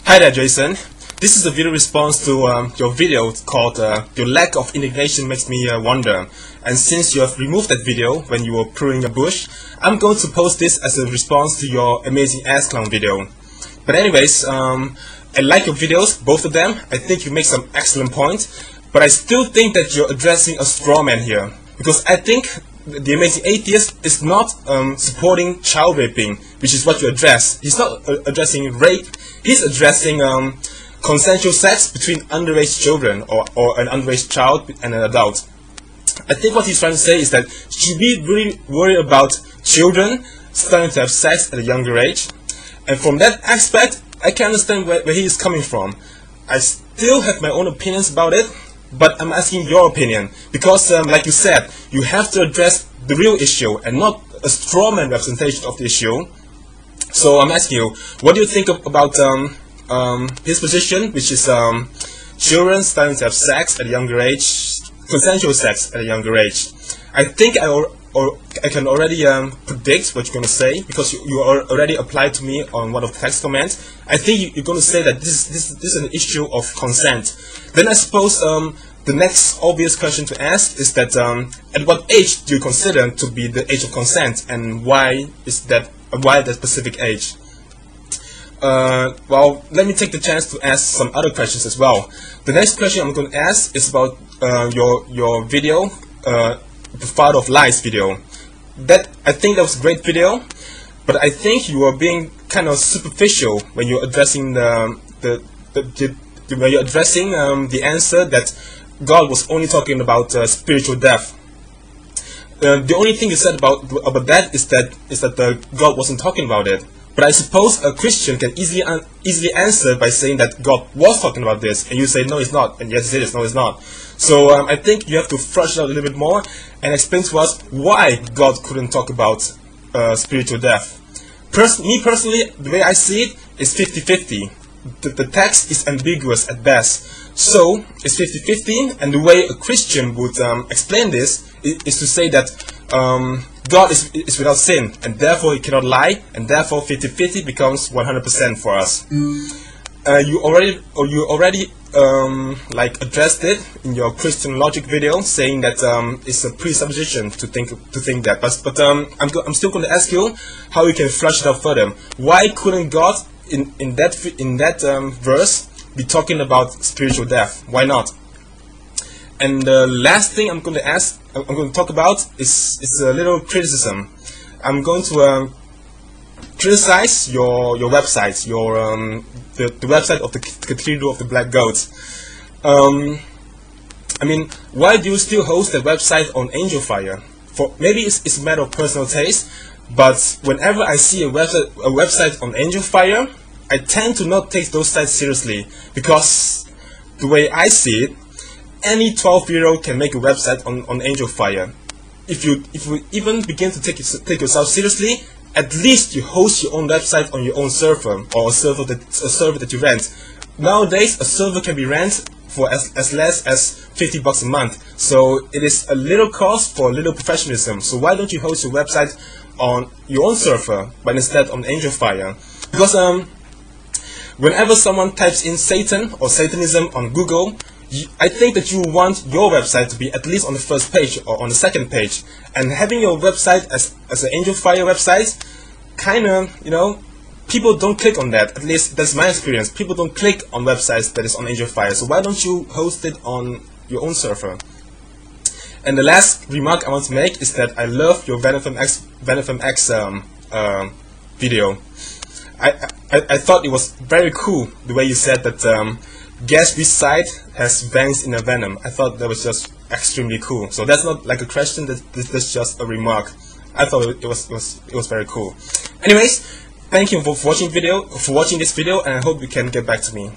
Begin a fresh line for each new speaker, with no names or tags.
Hi there, Jason. This is a video response to your video called Your Lack of Indignation Makes Me Wonder. And since you have removed that video when you were pruning a bush, I'm going to post this as a response to your amazing ass clown video. But anyways, I like your videos, both of them. I think you make some excellent points. But I still think that you're addressing a straw man here. Because I think the Amazing Atheist is not supporting child raping, which is what you address. He's not addressing rape, he's addressing consensual sex between underage children or an underage child and an adult. I think what he's trying to say is that should we really worry about children starting to have sex at a younger age? And from that aspect, I can understand where he is coming from. I still have my own opinions about it, but I'm asking your opinion, because like you said, you have to address the real issue and not a strawman representation of the issue. So I'm asking you, what do you think about his position, which is children starting to have sex at a younger age, consensual sex at a younger age? I think I can already predict what you're going to say, because you already applied to me on one of the text comments. I think you're going to say that this is an issue of consent. Then I suppose the next obvious question to ask is that at what age do you consider to be the age of consent, and why that specific age? Well, let me take the chance to ask some other questions as well. The next question I'm going to ask is about your video, the Father of Lies video. I think that was a great video, but I think you are being kind of superficial when you're addressing the answer that God was only talking about spiritual death. The only thing you said about that is that God wasn't talking about it. But I suppose a Christian can easily answer by saying that God was talking about this, and you say no, it's not, and yes, it is, no, it's not. So I think you have to flush it out a little bit more and explain to us why God couldn't talk about spiritual death. Me personally, the way I see it is 50-50. The text is ambiguous at best. So it's 50-50, and the way a Christian would explain this is to say that God is without sin, and therefore he cannot lie, and therefore 50-50 becomes 100% for us. You already like addressed it in your Christian logic video, saying that it's a presupposition to think that. But I'm still going to ask you how you can flush it out further. Why couldn't God in that verse be talking about spiritual death? Why not? And the last thing I'm going to talk about is a little criticism. I'm going to criticize your website, the website of the Cathedral of the Black Goats. I mean, why do you still host that website on Angelfire? Maybe it's a matter of personal taste, but whenever I see a website on Angelfire, I tend to not take those sites seriously, because the way I see it, any 12-year-old can make a website on Angelfire. If you even begin to take yourself seriously, at least you host your own website on your own server, or a server that you rent. Nowadays, a server can be rented for as less as $50 a month. So it is a little cost for a little professionalism. So why don't you host your website on your own server, but instead on Angelfire? Because whenever someone types in Satan or Satanism on Google, I think that you want your website to be at least on the first page or on the second page. And having your website as an Angelfire website, kind of, people don't click on that. At least that's my experience. People don't click on websites that is on Angelfire. So why don't you host it on your own server? And the last remark I want to make is that I love your Venom X video. I thought it was very cool the way you said that Gatsby's side has veins in a venom. I thought that was just extremely cool. So that's not like a question, that's just a remark. I thought it was very cool. Anyways, thank you for watching this video, and I hope you can get back to me.